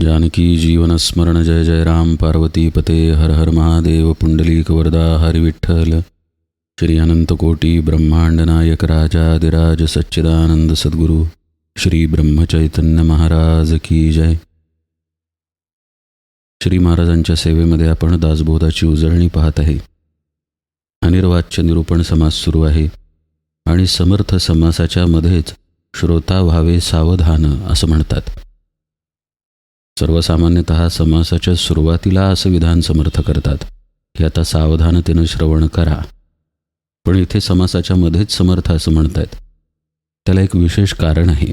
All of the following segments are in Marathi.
जानकी जीवन स्मरण जय जय राम पार्वती पते हर हर महादेव पुंडलीक वरदा हरि विठ्ठल श्री अनंत कोटी ब्रह्मांड नायक राजाधिराज सच्चिदानंद सद्गुरु श्री ब्रह्मचैतन्य महाराज की जय. श्री महाराजांच्या सेवेमध्ये आपण दासबोधाची उजळणी पाहत आहे. अनिर्वाच्य निरूपण समास सुरू आहे आणि समर्थ समासाच्या मध्येच श्रोता व्हावे सावधान असं म्हणतात. सर्वसामान्यतः समासाच्या सुरुवातीला असं विधान समर्थ करतात की आता सावधानतेनं श्रवण करा, पण इथे समासाच्या मध्येच समर्थ असं म्हणतात. त्याला एक विशेष कारण आहे.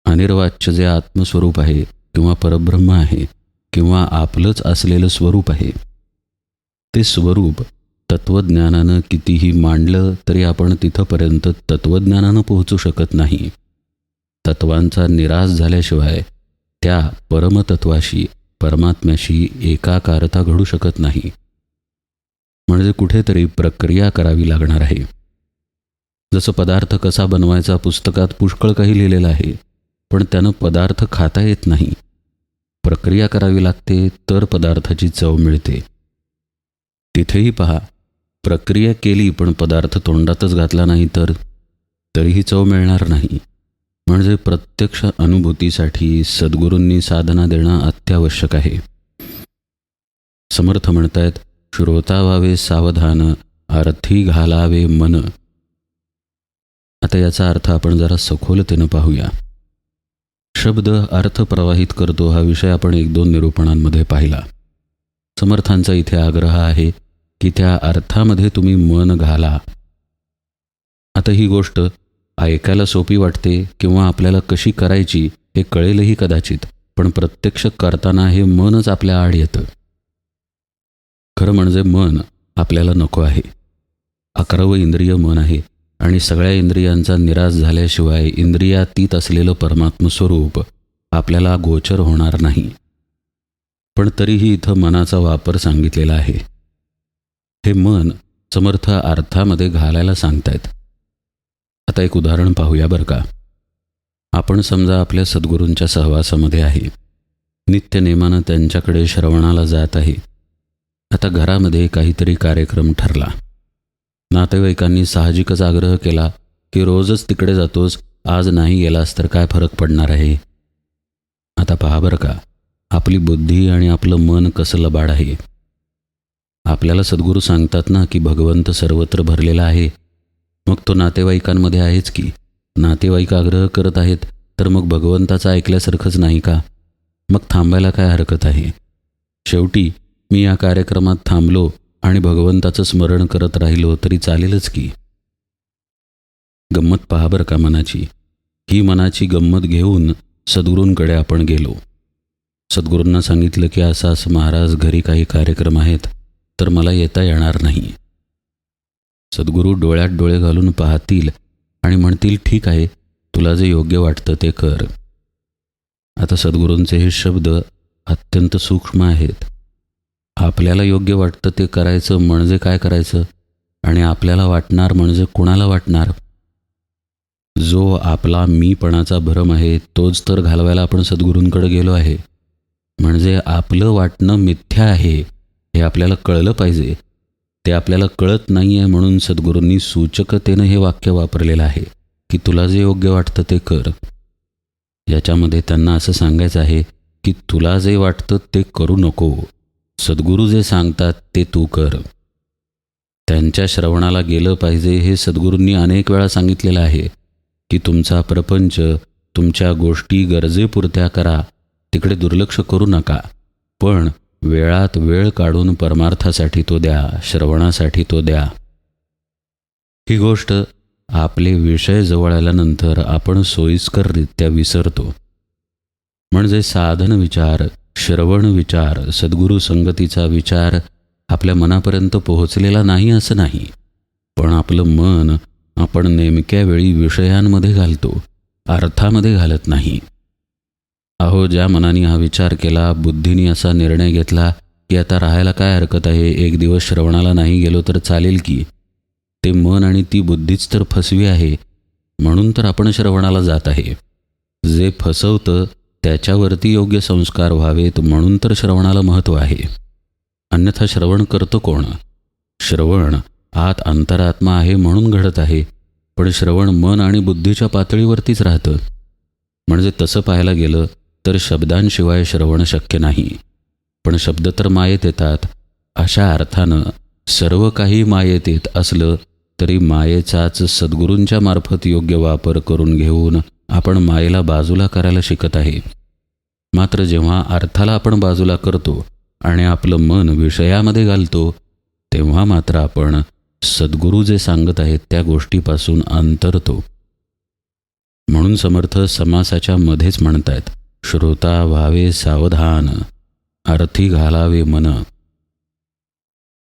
अनिर्वाच्य जे आत्मस्वरूप आहे किंवा परब्रह्म आहे किंवा आपलंच असलेलं स्वरूप आहे, ते स्वरूप तत्त्वज्ञानानं कितीही मांडलं तरी आपण तिथंपर्यंत तत्त्वज्ञानानं पोहोचू शकत नाही. तत्वांचा निराश झाल्याशिवाय त्या परमतत्वाशी परमात्म्याशी एकाकारता घडू शकत नाही. म्हणजे कुठेतरी प्रक्रिया करावी लागणार आहे. जसं पदार्थ कसा बनवायचा पुस्तकात पुष्कळ काही लिहिलेलं आहे, पण त्यानं पदार्थ खाता येत नाही. प्रक्रिया करावी लागते तर पदार्थाची चव मिळते. तिथेही पहा, प्रक्रिया केली पण पदार्थ तोंडातच घातला नाही तर तरीही चव मिळणार नाही. म्हणजे प्रत्यक्ष अनुभूतीसाठी सद्गुरूंनी साधना देणं अत्यावश्यक आहे. समर्थ म्हणतायत, श्रोता व्हावे सावधान अर्थी घालावे मन. आता याचा अर्थ आपण जरा सखोलतेनं पाहूया. शब्द अर्थ प्रवाहित करतो हा विषय आपण 1-2 निरूपणांमध्ये पाहिला. समर्थांचा इथे आग्रह आहे की त्या अर्थामध्ये तुम्ही मन घाला. आता ही गोष्ट ऐकायला सोपी वाटते किंवा आपल्याला कशी करायची हे कळेलही कदाचित, पण प्रत्यक्ष करताना हे मनच आपल्या आड येतं. खरं म्हणजे मन आपल्याला नको आहे. 11वं इंद्रिय मन आहे आणि सगळ्या इंद्रियांचा निराश झाल्याशिवाय इंद्रियातीत असलेलं परमात्मस्वरूप आपल्याला गोचर होणार नाही. पण तरीही इथं मनाचा वापर सांगितलेला आहे. हे मन समर्थ अर्थामध्ये घालायला सांगतायत. आता एक उदाहरण पाहूया बरं का. आपण समजा आपल्या सद्गुरूंच्या सहवासामध्ये आहे, नित्यनेमानं त्यांच्याकडे श्रवणाला जात आहे. आता घरामध्ये काहीतरी कार्यक्रम ठरला. नातेवाईकांनी साहजिकच आग्रह केला की रोजच तिकडे जातोस, आज नाही गेलास तर काय फरक पडणार आहे. आता पहा बरं का, आपली बुद्धी आणि आपलं मन कसं लबाड आहे. आपल्याला सद्गुरू सांगतात ना की भगवंत सर्वत्र भरलेला आहे. मग तो नातेवाईकांमध्ये आहेच की. नातेवाईक आग्रह करत आहेत तर मग भगवंताचं ऐकल्यासारखंच नाही का? मग थांबायला काय हरकत आहे? शेवटी मी या कार्यक्रमात थांबलो आणि भगवंताचं स्मरण करत राहिलो तरी चालेलच की. गंमत पहा बरं का मनाची. ही मनाची गंमत घेऊन सद्गुरूंकडे आपण गेलो. सद्गुरूंना सांगितलं की असं असं महाराज घरी काही कार्यक्रम आहेत तर मला येता येणार नाही. सद्गुरू डोळ्यात डोळे घालून पाहतील आणि म्हणतील, ठीक आहे, तुला जे योग्य वाटतं ते कर. आता सद्गुरूंचे हे शब्द अत्यंत सूक्ष्म आहेत. आपल्याला योग्य वाटतं ते करायचं म्हणजे काय करायचं, आणि आपल्याला वाटणार म्हणजे कुणाला वाटणार? जो आपला मीपणाचा भ्रम आहे तोच तर घालवायला आपण सद्गुरूंकडे गेलो आहे. म्हणजे आपलं वाटणं मिथ्या आहे हे आपल्याला कळलं पाहिजे. ते आपल्याला कळत नाही आहे म्हणून सद्गुरूंनी सूचकतेनं हे वाक्य वापरलेलं आहे की तुला जे योग्य वाटतं ते कर. याच्यामध्ये त्यांना असं सांगायचं आहे की तुला जे वाटतं ते करू नको, सद्गुरू जे सांगतात ते तू कर. त्यांच्या श्रवणाला गेलं पाहिजे हे सद्गुरूंनी अनेक वेळा सांगितलेलं आहे की तुमचा प्रपंच, तुमच्या गोष्टी गरजेपुरत्या करा, तिकडे दुर्लक्ष करू नका, पण वेळात वेळ काढून परमार्थासाठी तो द्या, श्रवणासाठी तो द्या. ही गोष्ट आपले विषय जवळ आल्यानंतर आपण सोयीस्कररित्या विसरतो. म्हणजे साधन विचार, श्रवण विचार, सद्गुरू संगतीचा विचार आपल्या मनापर्यंत पोहोचलेला नाही असं नाही, पण आपलं मन आपण नेमक्या वेळी विषयांमध्ये घालतो, अर्थामध्ये घालत नाही. अहो, ज्या मनाने हा विचार केला, बुद्धीने असा निर्णय घेतला की आता राहायला काय हरकत आहे, 1 दिवस श्रवणाला नाही गेलो तर चालेल की, ते मन आणि ती बुद्धीच तर फसवी आहे. म्हणून तर आपण श्रवणाला जात आहे. जे फसवतं त्याच्यावरती योग्य संस्कार व्हावेत म्हणून तर श्रवणाला महत्त्व आहे. अन्यथा श्रवण करतं कोण? श्रवण आत अंतरात्मा आहे म्हणून घडत आहे, पण श्रवण मन आणि बुद्धीच्या पातळीवरतीच राहतं. म्हणजे तसं पाहायला गेलं तर शब्दांशिवाय श्रवण शक्य नाही. पण शब्द तर मायेत येतात. अशा अर्थानं सर्व काही मायेत येत असलं तरी मायेचाच सद्गुरूंच्या मार्फत योग्य वापर करून घेऊन आपण मायेला बाजूला करायला शिकत आहे. मात्र जेव्हा अर्थाला आपण बाजूला करतो आणि आपलं मन विषयामध्ये घालतो, तेव्हा मात्र आपण सद्गुरू जे सांगत आहेत त्या गोष्टीपासून अंतरतो. म्हणून समर्थ समासाच्या मध्येच म्हणतायत, श्रोता व्हावे सावधान, अर्थी घालावे मन.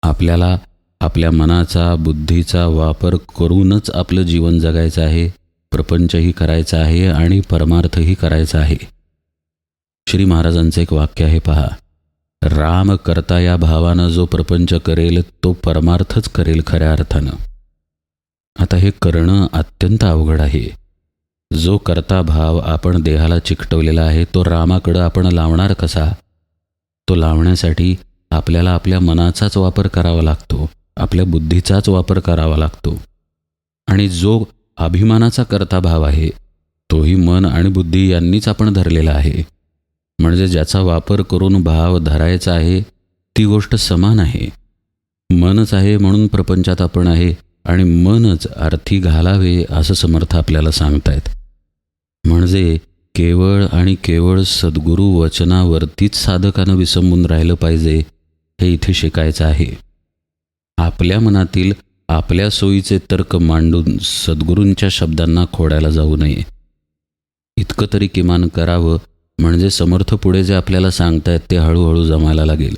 आपल्याला आपल्या मनाचा बुद्धीचा वापर करूनच आपलं जीवन जगायचं आहे, प्रपंचही करायचा आहे आणि परमार्थही करायचा आहे. श्री महाराजांचं एक वाक्य आहे पहा, राम करता या भावानं जो प्रपंच करेल तो परमार्थच करेल खऱ्या अर्थानं. आता हे करणं अत्यंत अवघड आहे. जो करता भाव आपण देहाला चिकटवलेला आहे तो रामाकडं आपण लावणार कसा? तो लावण्यासाठी आपल्याला आपल्या मनाचाच वापर करावा लागतो, आपल्या बुद्धीचाच वापर करावा लागतो. आणि जो अभिमानाचा करता भाव आहे तोही मन आणि बुद्धी यांनीच आपण धरलेला आहे. म्हणजे ज्याचा वापर करून भाव धरायचा आहे ती गोष्ट समान आहे. मनच आहे म्हणून प्रपंचात आपण आहे आणि मनच अर्थी घालावे असं समर्थ आपल्याला सांगतायत. म्हणजे केवळ आणि केवळ सद्गुरू वचनावरतीच साधकानं विसंबून राहिलं पाहिजे हे इथे शिकायचं आहे. आपल्या मनातील आपल्या सोयीचे तर्क मांडून सद्गुरूंच्या शब्दांना खोडायला जाऊ नये. इतकं तरी किमान करावं, म्हणजे समर्थ पुढे जे आपल्याला सांगतायत ते हळूहळू जमायला लागेल.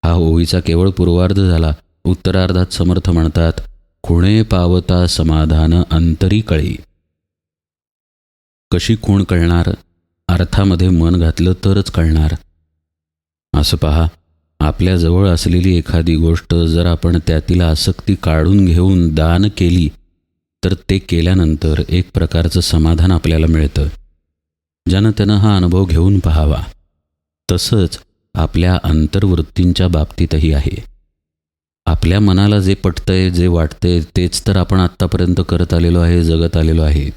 हा ओवीचा केवळ पूर्वार्ध झाला. उत्तरार्धात समर्थ म्हणतात, खुणे पावता समाधान अंतरी कळी. कशी खूण कळणार? अर्थामध्ये मन घातलं तरच कळणार. असं पहा, आपल्याजवळ असलेली एखादी गोष्ट जर आपण त्यातील आसक्ती काढून घेऊन दान केली तर ते केल्यानंतर एक प्रकारचं समाधान आपल्याला मिळतं. ज्यानं त्यानं हा अनुभव घेऊन पाहावा. तसंच आपल्या अंतर्वृत्तींच्या बाबतीतही आहे. आपल्या मनाला जे पटतंय, जे वाटतंय तेच तर आपण आत्तापर्यंत करत आलेलो आहे, जगत आलेलो आहे.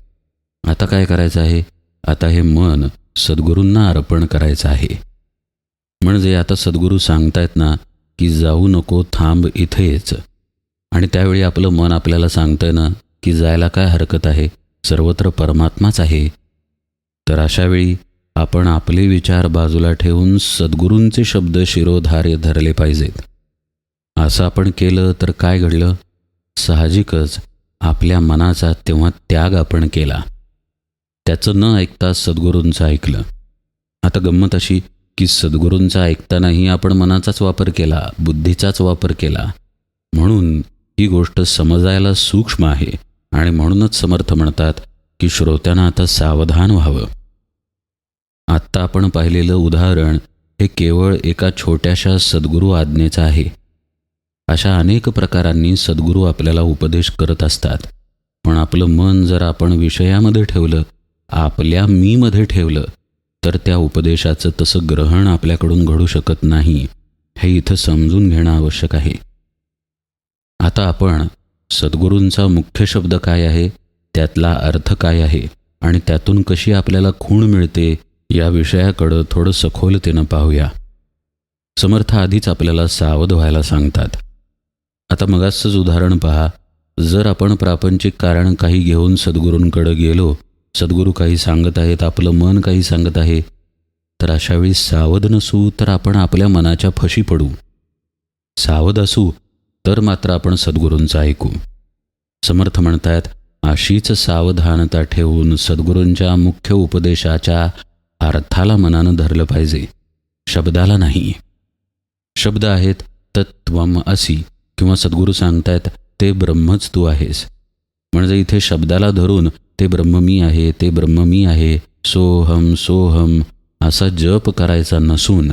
आता काय करायचं आहे? आता हे मन सद्गुरूंना अर्पण करायचं आहे. म्हणजे आता सद्गुरू सांगतायत ना की जाऊ नको, थांब इथेच. आणि त्यावेळी आपलं मन आपल्याला सांगतंय ना की जायला काय हरकत आहे, सर्वत्र परमात्माच आहे. तर अशावेळी आपण आपले विचार बाजूला ठेवून सद्गुरूंचे शब्द शिरोधार्य धरले पाहिजेत. असं आपण केलं तर काय घडलं? साहजिकच आपल्या मनाचा तेव्हा त्याग आपण केला. त्याचं न ऐकता सद्गुरूंचं ऐकलं. आता गंमत अशी की सद्गुरूंचा ऐकतानाही आपण मनाचाच वापर केला, बुद्धीचाच वापर केला. म्हणून ही गोष्ट समजायला सूक्ष्म आहे आणि म्हणूनच समर्थ म्हणतात की श्रोत्यांना आता सावधान व्हावं. आत्ता आपण पाहिलेलं उदाहरण हे केवळ एका छोट्याशा सद्गुरू आज्ञेचं आहे. अशा अनेक प्रकारांनी सद्गुरू आपल्याला उपदेश करत असतात. पण आपलं मन जर आपण विषयामध्ये ठेवलं, आपल्या मीमध्ये ठेवलं, तर त्या उपदेशाचं तसं ग्रहण आपल्याकडून घडू शकत नाही. हे इथं समजून घेणं आवश्यक आहे. आता आपण सद्गुरूंचा मुख्य शब्द काय आहे, त्यातला अर्थ काय आहे आणि त्यातून कशी आपल्याला खूण मिळते या विषयाकडं थोडं सखोलतेनं पाहूया. समर्थ आधीच आपल्याला सावध व्हायला सांगतात. आता मगाचंच उदाहरण पहा. जर आपण प्रापंचिक कारण काही घेऊन सद्गुरूंकडं गेलो, सद्गुरू काही सांगत आहेत, आपलं मन काही सांगत आहे, तर अशावेळी सावध नसू तर आपण आपल्या मनाच्या फशी पडू. सावध असू तर मात्र आपण सद्गुरूंचं ऐकू. समर्थ म्हणतात, अशीच सावधानता ठेवून सद्गुरूंच्या मुख्य उपदेशाच्या अर्थाला मनानं धरलं पाहिजे, शब्दाला नाही. शब्द आहेत तत्त्वम असि, किंवा सद्गुरू सांगतायत ते ब्रह्मच तू आहेस. म्हणजे इथे शब्दाला धरून ते ब्रह्म मी आहे, ते ब्रह्म मी आहे, सोहम सोहम असा जप करायचा नसून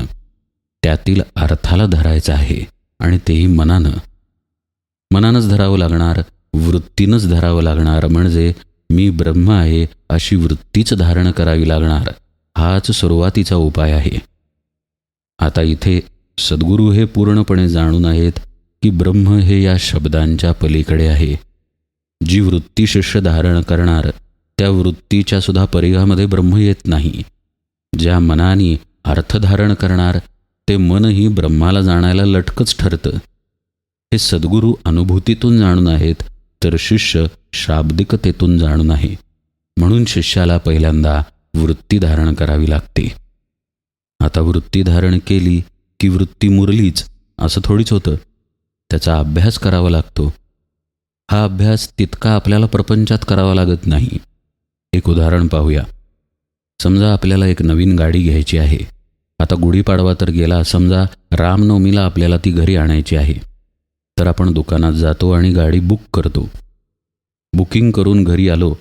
त्यातील अर्थाला धरायचा आहे. आणि तेही मनानंच धरावं लागणार, वृत्तीनंच धरावं लागणार. म्हणजे मी ब्रह्म आहे अशी वृत्तीच धारण करावी लागणार. हाच सुरुवातीचा उपाय आहे. आता इथे सद्गुरू हे पूर्णपणे जाणून आहेत की ब्रह्म हे या शब्दांच्या पलीकडे आहे. जी वृत्ती शिष्य धारण करणार त्या वृत्तीच्या सुद्धा परिघामध्ये ब्रह्म येत नाही. ज्या मनाने अर्थ धारण करणार ते मनही ब्रह्माला जाणायला लटकच ठरतं. हे सद्गुरू अनुभूतीतून जाणून आहेत, तर शिष्य शाब्दिकतेतून जाणून आहे. म्हणून शिष्याला पहिल्यांदा वृत्ती धारण करावी लागते. आता वृत्ती धारण केली की वृत्ती मुरलीच असं थोडीच होतं. त्याचा अभ्यास करावा लागतो. हा अभ्यास तितका आपल्याला प्रपंचात करावा लागत नाही. एक उदाहरण पाहूया. समजा आपल्याला एक नवीन गाडी घ्यायची आहे. आता गुढीपाडवा तर गेला, समजा रामनवमीला आपल्याला ती घरी आणायची आहे. तर आपण दुकानात जातो आणि गाडी बुक करतो. बुकिंग करून घरी आलो.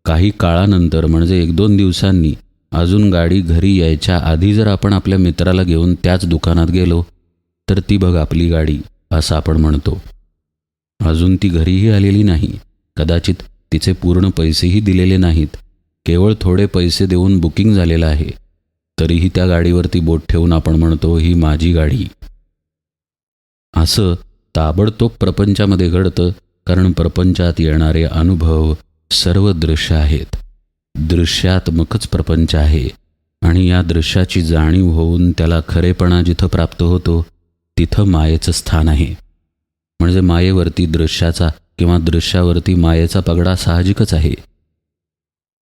काही काळानंतर म्हणजे 1-2 दिवसांनी अजून गाडी घरी यायच्या आधी जर आपण आपल्या मित्राला घेऊन त्याच दुकानात गेलो तर ती बघ आपली गाडी असं आपण म्हणतो. अजून ती घरीही आलेली नाही. कदाचित तिचे पूर्ण पैसेही दिलेले नाहीत. केवळ थोडे पैसे देऊन बुकिंग झालेलं आहे. तरीही त्या गाडीवरती बोट ठेवून आपण म्हणतो ही माझी गाडी. असं ताबडतोब प्रपंचामध्ये घडतं, कारण प्रपंचात येणारे अनुभव सर्व दृश्य आहेत. दृश्यात्मकच प्रपंच आहे आणि या दृश्याची जाणीव होऊन त्याला खरेपणा जिथं प्राप्त होतो तिथं मायेचं स्थान आहे. म्हणजे मायेवरती दृश्याचा किंवा दृश्यावरती मायेचा पगडा साहजिकच आहे.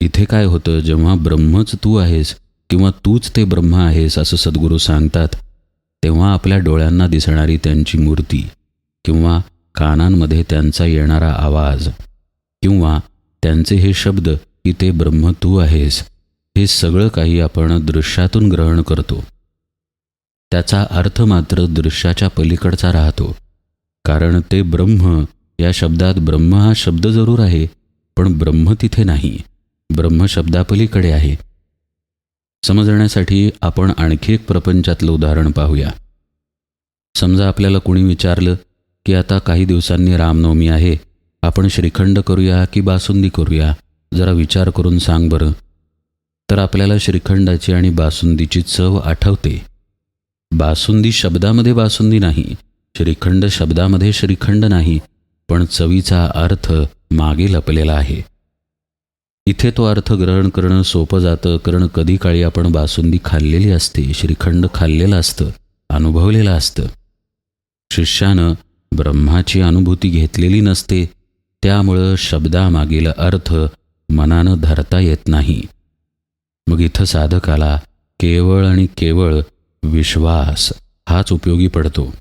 इथे काय होतं, जेव्हा ब्रह्मच तू आहेस किंवा तूच ते ब्रह्म आहेस असं सद्गुरू सांगतात, तेव्हा आपल्या डोळ्यांना दिसणारी त्यांची मूर्ती किंवा कानांमध्ये त्यांचा येणारा आवाज किंवा त्यांचे हे शब्द की ते ब्रह्म तू आहेस, हे सगळं काही आपण दृश्यातून ग्रहण करतो. त्याचा अर्थ मात्र दृश्याच्या पलीकडचा राहतो. कारण ते ब्रह्म या शब्दात ब्रह्म हा शब्द जरूर आहे, पण ब्रह्म तिथे नाही. ब्रह्म शब्दापलीकडे आहे. समजण्यासाठी आपण आणखी एक प्रपंचातलं उदाहरण पाहूया. समजा आपल्याला कोणी विचारलं की आता काही दिवसांनी रामनवमी आहे, आपण श्रीखंड करूया की बासुंदी करूया, जरा विचार करून सांग बरं. तर आपल्याला श्रीखंडाची आणि बासुंदीची चव आठवते. बासुंदी शब्दामध्ये बासुंदी नाही, श्रीखंड शब्दामध्ये श्रीखंड नाही, पण चवीचा अर्थ मागे लपलेला आहे. इथे तो अर्थ ग्रहण करणं सोपं जातं, कारण कधी काळी आपण बासुंदी खाल्लेली असते, श्रीखंड खाल्लेलं असतं, अनुभवलेलं असतं. शिष्यानं ब्रह्माची अनुभूती घेतलेली नसते, त्यामुळं शब्दामागील अर्थ मनानं धरता येत नाही. मग इथं साधकाला केवळ आणि केवळ विश्वास हाच उपयोगी पडतो.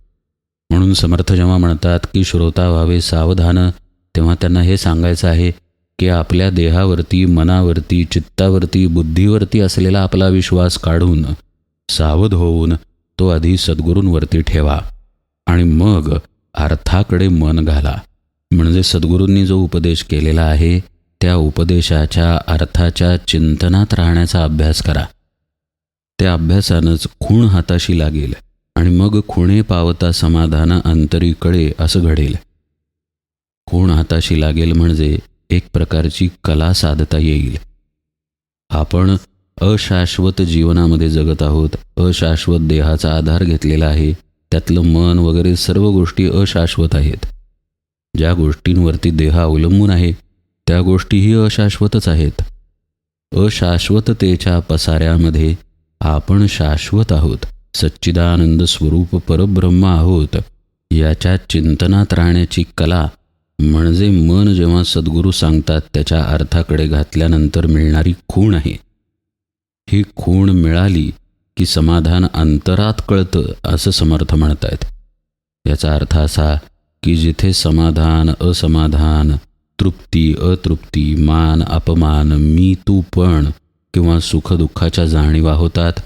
म्हणून समर्थ जेव्हा म्हणतात की श्रोता व्हावे सावधान, तेव्हा त्यांना हे सांगायचं आहे की आपल्या देहावरती, मनावरती, चित्तावरती, बुद्धीवरती असलेला आपला विश्वास काढून सावध होऊन तो आधी सद्गुरूंवरती ठेवा आणि मग अर्थाकडे मन घाला. म्हणजे सद्गुरूंनी जो उपदेश केलेला आहे त्या उपदेशाच्या अर्थाच्या चिंतनात राहण्याचा अभ्यास करा. त्या अभ्यासानंच खूण हाताशी लागेल आणि मग खुणे पावता समाधान अंतरीकडे असं घडेल. खूण हाताशी लागेल म्हणजे एक प्रकारची कला साधता येईल. आपण अशाश्वत जीवनामध्ये जगत आहोत. अशाश्वत देहाचा आधार घेतलेला आहे. त्यातलं मन वगैरे सर्व गोष्टी अशाश्वत आहेत. ज्या गोष्टींवरती देह अवलंबून आहे त्या गोष्टीही अशाश्वतच आहेत. अशाश्वततेच्या पसाऱ्यामध्ये आपण शाश्वत आहोत, सच्चिदानंद स्वरूप परब्रह्म आहोत. याच्या चिंतनात राहण्याची कला म्हणजे मन जेव्हा सद्गुरू सांगतात त्याच्या अर्थाकडे घातल्यानंतर मिळणारी खूण आहे. ही खूण मिळाली की समाधान अंतरात कळतं असं समर्थ म्हणतायत. याचा अर्थ असा की जिथे समाधान, असमाधान, तृप्ती, अतृप्ती, मान, अपमान, मी, तू, पण किंवा सुखदुःखाच्या जाणीवा होतात,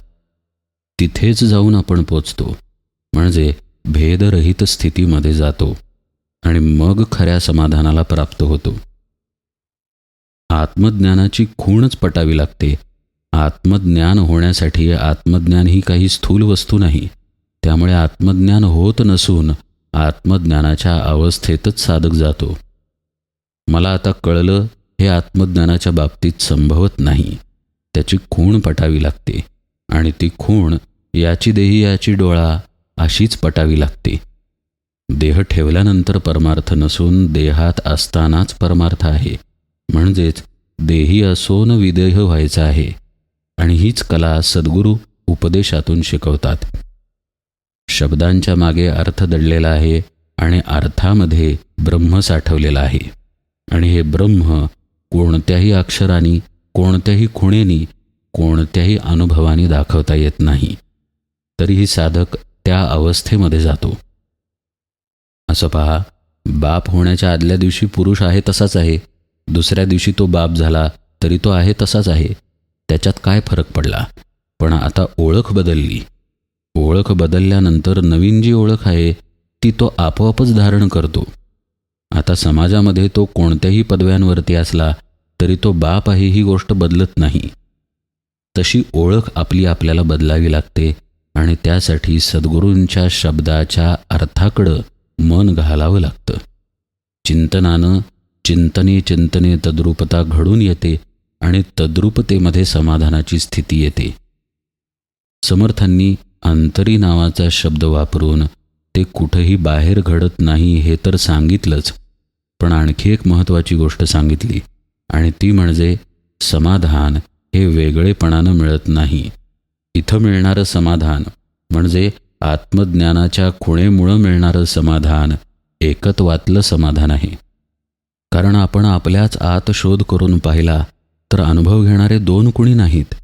तिथेच जाऊन आपण पोचतो. म्हणजे भेदरहित स्थितीमध्ये जातो आणि मग खऱ्या समाधानाला प्राप्त होतो. आत्मज्ञानाची खूणच पटावी लागते. आत्मज्ञान होण्यासाठी आत्मज्ञान ही काही स्थूल वस्तू नाही. त्यामुळे आत्मज्ञान होत नसून आत्मज्ञानाच्या अवस्थेतच साधक जातो. मला आता कळलं हे आत्मज्ञानाच्या बाबतीत संभवत नाही. त्याची खूण पटावी लागते आणि ती खूण याची देही याची डोळा अशीच पटावी लागते. देह ठेवल्यानंतर परमार्थ नसून देहात असतानाच परमार्थ आहे, म्हणजेच देही असोन विदेह व्हायचा आहे. आणि हीच कला सद्गुरू उपदेशातून शिकवतात. शब्दांच्या मागे अर्थ दडलेला आहे आणि अर्थामध्ये ब्रह्म साठवलेला आहे. आणि हे ब्रह्म कोणत्याही अक्षरांनी, कोणत्याही खुणेनी, कोणत्याही अनुभवाने दाखवता येत नाही. तरीही साधक त्या अवस्थेमध्ये जातो. असं पहा, बाप होण्याच्या आदल्या दिवशी पुरुष आहे तसाच आहे, दुसऱ्या दिवशी तो बाप झाला तरी तो आहे तसाच आहे. त्याच्यात काय फरक पडला? पण आता ओळख बदलली. ओळख बदलल्यानंतर नवीन जी ओळख आहे ती तो आपोआपच धारण करतो. आता समाजामध्ये तो कोणत्याही पदव्यांवरती असला तरी तो बाप आहे ही गोष्ट बदलत नाही. तशी ओळख आपल्याला बदलावी लागते आणि त्यासाठी सद्गुरूंच्या शब्दाच्या अर्थाकडं मन घालावं लागतं. चिंतनानं चिंतने चिंतने तद्रूपता घडून येते आणि तद्रूपतेमध्ये समाधानाची स्थिती येते. समर्थांनी अंतरी नावाचा शब्द वापरून ते कुठंही बाहेर घडत नाही हे तर सांगितलंच, पण आणखी एक महत्त्वाची गोष्ट सांगितली आणि ती म्हणजे समाधान हे वेगळेपणानं मिळत नाही. इथं मिळणारं समाधान म्हणजे आत्मज्ञानाच्या खुणेमुळं मिळणारं समाधान एकत्वातलं समाधान आहे. कारण आपण आपल्याच आत शोध करून पाहिला तर अनुभव घेणारे दोन कुणी नाहीत,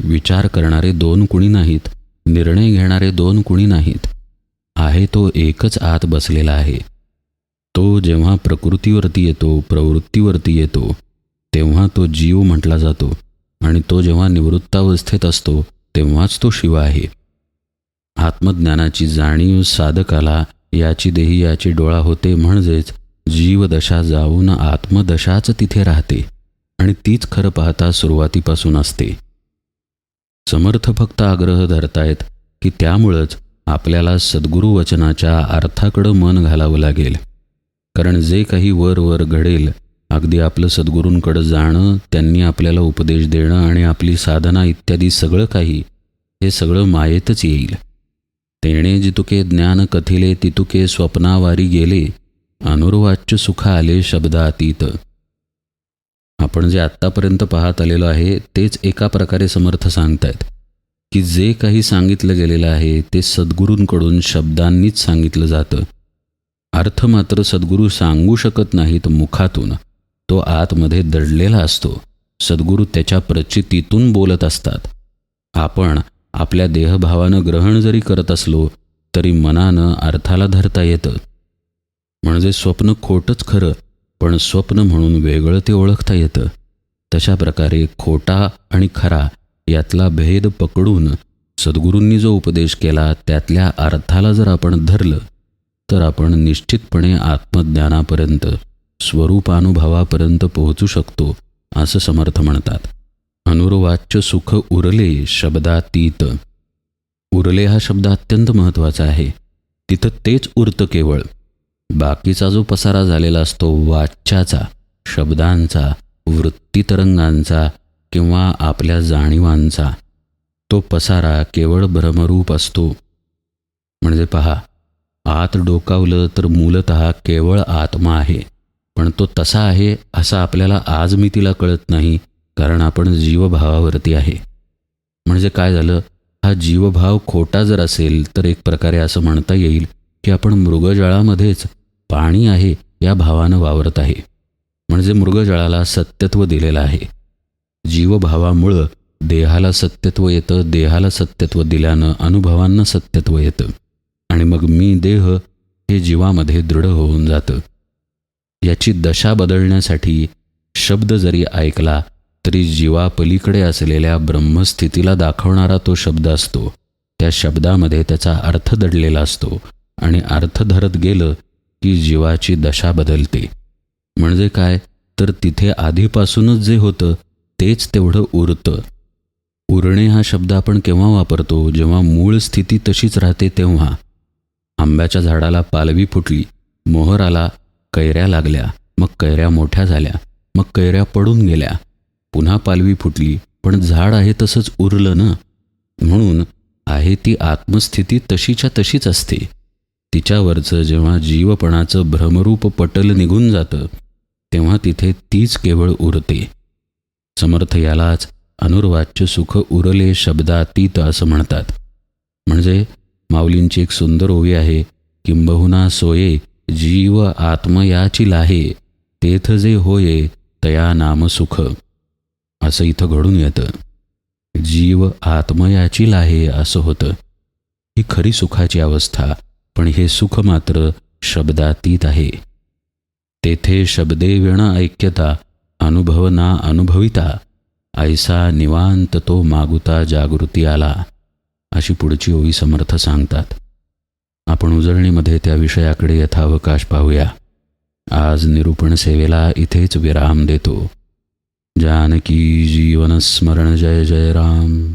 विचार करणारे दोन कुणी नाहीत, निर्णय घेणारे दोन कुणी नाहीत. आहे तो एकच आत बसलेला आहे. तो जेव्हा प्रकृतीवरती येतो, प्रवृत्तीवरती येतो, तेव्हा तो जीव म्हटला जातो आणि तो जेव्हा निवृत्तावस्थेत असतो तेव्हाच तो शिव आहे. आत्मज्ञानाची जाणीव साधकाला याची देही याची डोळा होते, म्हणजेच जीवदशा जाऊन आत्मदशाच तिथे राहते आणि तीच खरं पाहता सुरुवातीपासून असते. समर्थ फक्त आग्रह धरतायत की त्यामुळंच आपल्याला सद्गुरू वचनाच्या अर्थाकडं मन घालावं लागेल. कारण जे काही वर वर घडेल, अगदी आपलं सद्गुरूंकडं जाणं, त्यांनी आपल्याला उपदेश देणं आणि आपली साधना इत्यादी सगळं काही, हे सगळं मायेतच येईल. तेणे जितुके ज्ञान कथिले तितुके स्वप्नावारी गेले, अनुर्वाच्य सुख आले शब्दातीत. आपण जे आत्तापर्यंत पाहत आलेलो आहे तेच एका प्रकारे समर्थ सांगतायत की जे काही सांगितलं गेलेलं आहे ते सद्गुरूंकडून शब्दांनीच सांगितलं जातं. अर्थ मात्र सद्गुरू सांगू शकत नाहीत मुखातून, तो आतमध्ये दडलेला असतो. सद्गुरू त्याच्या प्रचितीतून बोलत असतात. आपण आपल्या देहभावानं ग्रहण जरी करत असलो तरी मनानं अर्थाला धरता येतं. म्हणजे स्वप्न खोटंच खरं, पण स्वप्न म्हणून वेगळं ते ओळखता येतं. तशा प्रकारे खोटा आणि खरा यातला भेद पकडून सद्गुरूंनी जो उपदेश केला त्यातल्या अर्थाला जर आपण धरलं तर आपण निश्चितपणे आत्मज्ञानापर्यंत, स्वरूपानुभवापर्यंत पोहोचू शकतो, असं समर्थ म्हणतात. अनुर्वाच्य सुख उरले शब्दातीत. उरले हा शब्द अत्यंत महत्त्वाचा आहे. तिथं तेच उरतं केवळ. बाकीचा जो पसारा झालेला असतो वाच्याचा, शब्दांचा, वृत्तीतरंगांचा किंवा आपल्या जाणीवांचा, तो पसारा केवळ भ्रमरूप असतो. म्हणजे पहा, आत डोकावलं तर मूलतः केवळ आत्मा आहे, पण तो तसा आहे असं आपल्याला आज मितीला कळत नाही, कारण आपण जीवभावावरती आहे. म्हणजे काय झालं, हा जीवभाव खोटा जर असेल तर एक प्रकारे असं म्हणता येईल की आपण मृगजळामध्येच पाणी आहे या भावानं वावरत आहे. म्हणजे मृगजळाला सत्यत्व दिलेलं आहे. जीवभावामुळं देहाला सत्यत्व येतं, देहाला सत्यत्व दिल्यानं अनुभवांना सत्यत्व येतं आणि मग मी देह हे जीवामध्ये दृढ होऊन जातं. याची दशा बदलण्यासाठी शब्द जरी ऐकला तरी जीवापलीकडे असलेल्या ब्रह्मस्थितीला दाखवणारा तो शब्द असतो. त्या शब्दामध्ये त्याचा अर्थ दडलेला असतो आणि अर्थ धरत गेलं की जीवाची दशा बदलते. म्हणजे काय, तर तिथे आधीपासूनच जे होतं तेच तेवढं उरतं. उरणे हा शब्द आपण केव्हा वापरतो, जेव्हा मूळ स्थिती तशीच राहते तेव्हा. आंब्याच्या झाडाला पालवी फुटली, मोहर आला, कैऱ्या लागल्या, मग कैऱ्या मोठ्या झाल्या, मग कैऱ्या पडून गेल्या, पुन्हा पालवी फुटली, पण झाड आहे तसंच उरलं ना. म्हणून आहे ती आत्मस्थिती तशीच्या तशीच असते. तिच्यावरचं जेव्हा जीवपणाचं भ्रमरूप पटल निघून जातं तेव्हा तिथे तीच केवळ उरते. समर्थ यालाच अनुर्वाच्य सुख उरले शब्दातीत असं म्हणतात. म्हणजे माऊलींची एक सुंदर ओवी आहे, किंबहुना सोये जीव आत्मयाची लाहे, तेथ जे होये तया नाम सुख. असं इथं घडून येतं. जीव आत्मयाची लाहे असं होतं. ही खरी सुखाची अवस्था, पण हे सुख मात्र शब्दातीत आहे. तेथे शब्दे विण ऐक्यता, अनुभव ना अनुभविता, ऐसा निवांत तो मागुता जागृती आला. अशी पुढची ओवी समर्थ सांगतात. आपण उजळणीमध्ये त्या विषयाकडे यथावकाश पाहूया. आज निरूपण सेवेला इथेच विराम देतो. जानकी जीवन स्मरण जय जय राम.